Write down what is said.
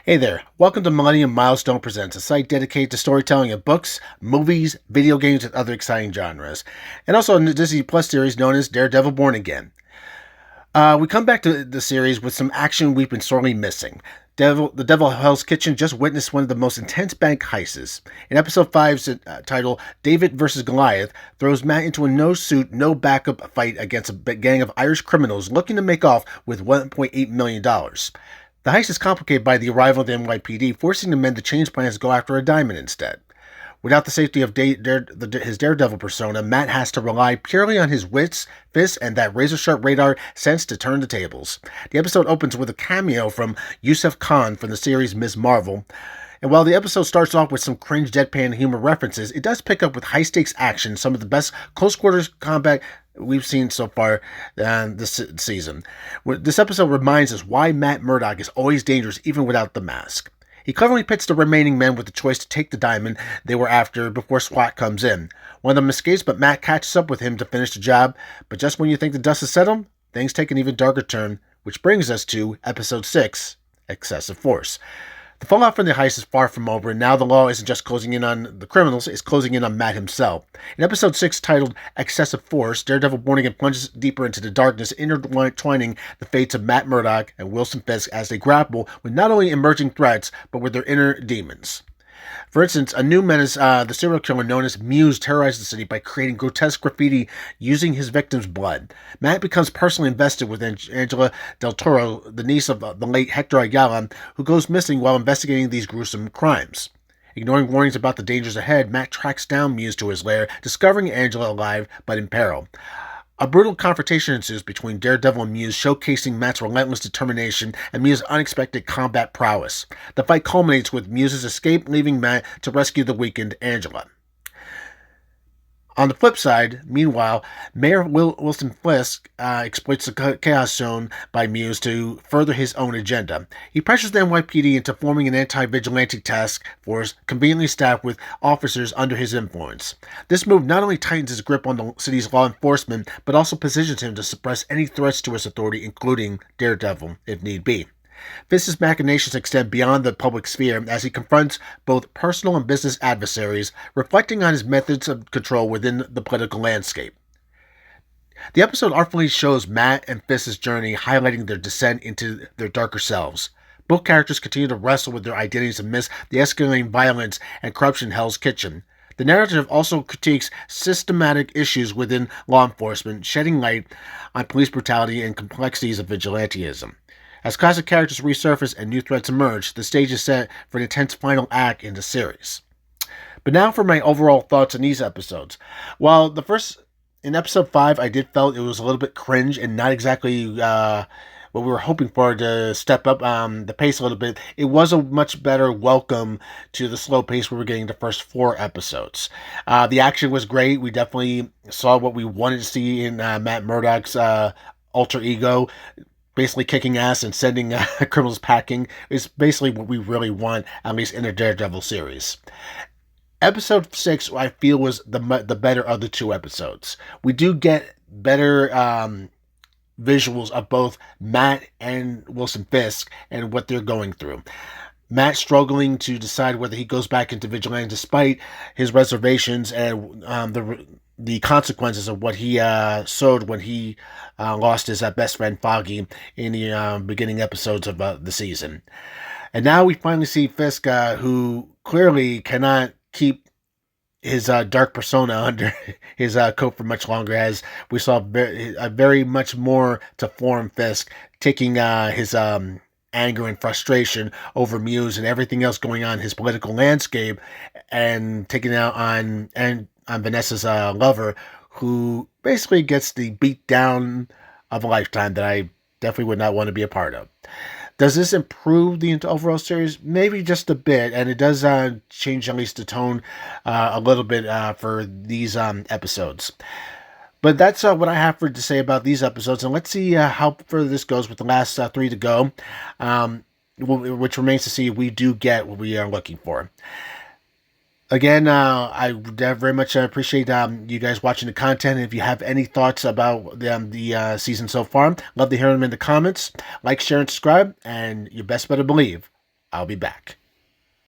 Hey there, welcome to Millennium.Milestone Presents, a site dedicated to storytelling of books, movies, video games, and other exciting genres, and also a Disney Plus series known as Daredevil Born Again. We come back to the series with some action we've been sorely missing. The Devil Hell's Kitchen just witnessed one of the most intense bank heists. In episode 5's title, David vs. Goliath throws Matt into a no-suit, no-backup fight against a gang of Irish criminals looking to make off with $1.8 million. The heist is complicated by the arrival of the NYPD, forcing the men to change plans to go after a diamond instead. Without the safety of his Daredevil persona, Matt has to rely purely on his wits, fists, and that razor-sharp radar sense to turn the tables. The episode opens with a cameo from Yusuf Khan from the series Ms. Marvel. And while the episode starts off with some cringe deadpan humor references, it does pick up with high-stakes action, some of the best close-quarters combat we've seen so far this season. This episode reminds us why Matt Murdock is always dangerous even without the mask. He cleverly pits the remaining men with the choice to take the diamond they were after before SWAT comes in. One of them escapes, but Matt catches up with him to finish the job. But just when you think the dust has settled, things take an even darker turn, which brings us to Episode 6, Excessive Force. The fallout from the heist is far from over, and now the law isn't just closing in on the criminals, it's closing in on Matt himself. In Episode 6, titled Excessive Force, Daredevil Born Again plunges deeper into the darkness, intertwining the fates of Matt Murdock and Wilson Fisk as they grapple with not only emerging threats, but with their inner demons. For instance, a new menace, the serial killer known as Muse, terrorizes the city by creating grotesque graffiti using his victim's blood. Matt becomes personally invested with Angela Del Toro, the niece of the late Hector Ayala, who goes missing while investigating these gruesome crimes. Ignoring warnings about the dangers ahead, Matt tracks down Muse to his lair, discovering Angela alive but in peril. A brutal confrontation ensues between Daredevil and Muse, showcasing Matt's relentless determination and Muse's unexpected combat prowess. The fight culminates with Muse's escape, leaving Matt to rescue the weakened Angela. On the flip side, meanwhile, Mayor Wilson Fisk exploits the chaos zone by Muse to further his own agenda. He pressures the NYPD into forming an anti-vigilante task force conveniently staffed with officers under his influence. This move not only tightens his grip on the city's law enforcement, but also positions him to suppress any threats to his authority, including Daredevil, if need be. Fisk's machinations extend beyond the public sphere as he confronts both personal and business adversaries, reflecting on his methods of control within the political landscape. The episode artfully shows Matt and Fisk's journey, highlighting their descent into their darker selves. Both characters continue to wrestle with their identities amidst the escalating violence and corruption in Hell's Kitchen. The narrative also critiques systematic issues within law enforcement, shedding light on police brutality and complexities of vigilantism. As classic characters resurface and new threats emerge, the stage is set for an intense final act in the series. But now for my overall thoughts on these episodes. While in episode 5, I did felt it was a little bit cringe and not exactly what we were hoping for to step up the pace a little bit, it was a much better welcome to the slow pace we were getting the first 4 episodes. The action was great. We definitely saw what we wanted to see in Matt Murdock's alter ego, basically kicking ass and sending criminals packing is basically what we really want, at least in the Daredevil series. Episode 6, I feel, was the better of the 2 episodes. We do get better visuals of both Matt and Wilson Fisk and what they're going through. Matt struggling to decide whether he goes back into vigilante despite his reservations and the consequences of what he sowed when he lost his best friend Foggy in the beginning episodes of the season. And now we finally see Fisk, who clearly cannot keep his dark persona under his coat for much longer, as we saw very much more to form Fisk, taking his anger and frustration over Muse and everything else going on in his political landscape, and taking out on Vanessa's lover, who basically gets the beat down of a lifetime that I definitely would not want to be a part of. Does this improve the overall series? Maybe just a bit, and it does change at least the tone a little bit for these episodes. But that's what I have to say about these episodes, and let's see how further this goes with the last 3 to go, which remains to see if we do get what we are looking for. Again, I very much appreciate you guys watching the content. If you have any thoughts about the season so far, love to hear them in the comments. Like, share, and subscribe, and you best better believe I'll be back.